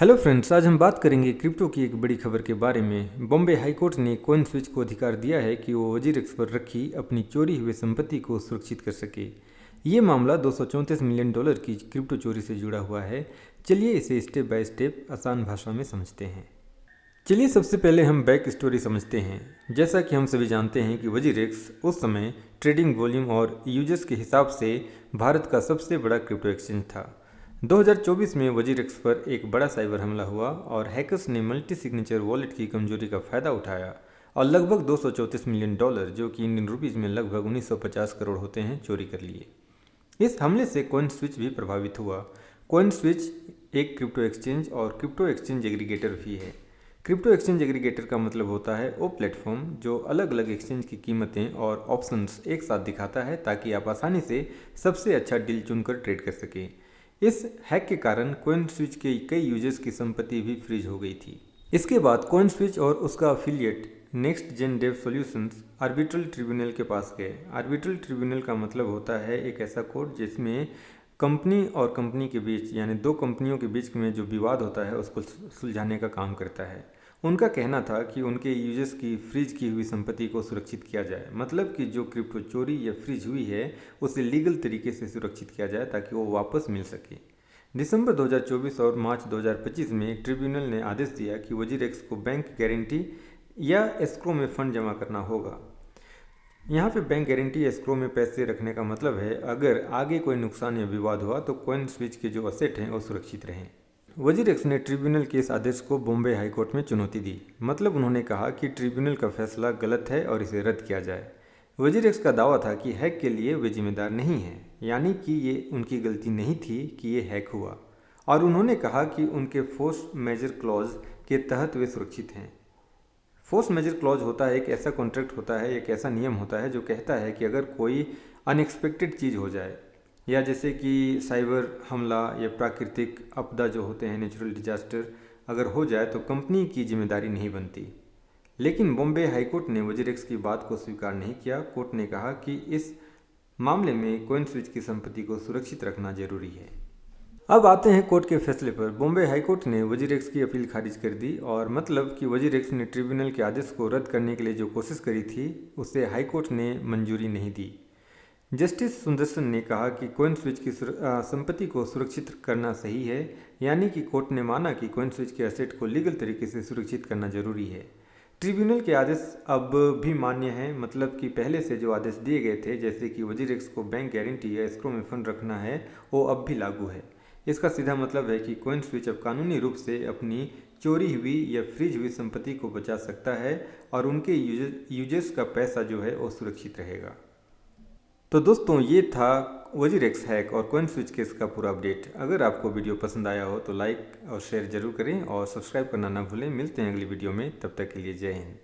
Hello friends, आज हम बात करेंगे क्रिप्टो की एक बड़ी खबर के बारे में। बॉम्बे हाई कोर्ट ने कॉइन स्विच को अधिकार दिया है कि वो वजीरेक्स पर रखी अपनी चोरी हुई संपत्ति को सुरक्षित कर सके। ये मामला $234 मिलियन की क्रिप्टो चोरी से जुड़ा हुआ है। चलिए इसे स्टेप बाय स्टेप आसान भाषा में समझते हैं। चलिए सबसे पहले हम बैक स्टोरी समझते हैं। जैसा कि हम सभी जानते हैं कि वजीरेक्स उस समय ट्रेडिंग वॉल्यूम और यूजर्स के हिसाब से भारत का सबसे बड़ा क्रिप्टो एक्सचेंज था। 2024 में वजीरेक्स पर एक बड़ा साइबर हमला हुआ और हैकर्स ने मल्टी सिग्नेचर वॉलेट की कमजोरी का फायदा उठाया और लगभग $234 मिलियन, जो कि इंडियन रुपीज़ में लगभग 1950 करोड़ होते हैं, चोरी कर लिए। इस हमले से कॉइन स्विच भी प्रभावित हुआ। कॉइन स्विच एक क्रिप्टो एक्सचेंज और क्रिप्टो एक्सचेंज एग्रीगेटर भी है। क्रिप्टो एक्सचेंज एग्रीगेटर का मतलब होता है वो प्लेटफॉर्म जो अलग अलग एक्सचेंज की कीमतें और ऑप्शंस एक साथ दिखाता है ताकि आप आसानी से सबसे अच्छा डील चुनकर ट्रेड कर सकें। इस हैक के कारण कॉइन स्विच के कई यूजर्स की संपत्ति भी फ्रीज हो गई थी। इसके बाद कॉइन स्विच और उसका affiliate Next Gen Dev Solutions arbitral tribunal के पास गए। आर्बिट्रल ट्रिब्यूनल का मतलब होता है एक ऐसा कोर्ट जिसमें कंपनी और कंपनी के बीच, यानी दो कंपनियों के बीच में जो विवाद होता है उसको सुलझाने का काम करता है। उनका कहना था कि उनके यूजर्स की फ्रीज की हुई संपत्ति को सुरक्षित किया जाए, मतलब कि जो क्रिप्टो चोरी या फ्रीज हुई है उसे लीगल तरीके से सुरक्षित किया जाए ताकि वो वापस मिल सके। दिसंबर 2024 और मार्च 2025 में ट्रिब्यूनल ने आदेश दिया कि वजीरेक्स को बैंक गारंटी या एस्क्रो में फंड जमा करना होगा। यहाँ पे बैंक गारंटी एस्क्रो में पैसे रखने का मतलब है अगर आगे कोई नुकसान या विवाद हुआ तो कॉइन स्विच के जो असेट हैं वो सुरक्षित रहें। वजीरेक्स ने ट्रिब्यूनल के इस आदेश को बॉम्बे हाई कोर्ट में चुनौती दी, मतलब उन्होंने कहा कि ट्रिब्यूनल का फैसला गलत है और इसे रद्द किया जाए। वजीरेक्स का दावा था कि हैक के लिए वे जिम्मेदार नहीं हैं, यानी कि ये उनकी गलती नहीं थी कि ये हैक हुआ, और उन्होंने कहा कि उनके फोर्स मेजर क्लॉज के तहत वे सुरक्षित हैं। फोर्स मेजर क्लॉज होता है एक ऐसा कॉन्ट्रैक्ट होता है, एक ऐसा नियम होता है जो कहता है कि अगर कोई अनएक्सपेक्टेड चीज़ हो जाए, या जैसे कि साइबर हमला या प्राकृतिक आपदा जो होते हैं, नेचुरल डिजास्टर अगर हो जाए तो कंपनी की जिम्मेदारी नहीं बनती। लेकिन बॉम्बे हाई कोर्ट ने वजीरेक्स की बात को स्वीकार नहीं किया। कोर्ट ने कहा कि इस मामले में कॉइन स्विच की संपत्ति को सुरक्षित रखना जरूरी है। अब आते हैं कोर्ट के फैसले पर। बॉम्बे हाई कोर्ट ने वजीरेक्स की अपील खारिज कर दी, और मतलब कि वजीरेक्स ने ट्रिब्यूनल के आदेश को रद्द करने के लिए जो कोशिश करी थी उसे हाई कोर्ट ने मंजूरी नहीं दी। जस्टिस सुदर्शन ने कहा कि कॉइन स्विच की संपत्ति को सुरक्षित करना सही है, यानी कि कोर्ट ने माना कि कॉइन स्विच के एसेट को लीगल तरीके से सुरक्षित करना जरूरी है। ट्रिब्यूनल के आदेश अब भी मान्य हैं, मतलब कि पहले से जो आदेश दिए गए थे, जैसे कि वजीरेक्स को बैंक गारंटी या एस्क्रो में फंड रखना है, वो अब भी लागू है। इसका सीधा मतलब है कि कॉइन स्विच अब कानूनी रूप से अपनी चोरी हुई या फ्रीज हुई संपत्ति को बचा सकता है और उनके यूजर्स का पैसा जो है वो सुरक्षित रहेगा। तो दोस्तों, ये था वजीरेक्स हैक और कॉइन स्विच केस का पूरा अपडेट। अगर आपको वीडियो पसंद आया हो तो लाइक और शेयर जरूर करें और सब्सक्राइब करना ना भूलें। मिलते हैं अगली वीडियो में, तब तक के लिए जय हिंद।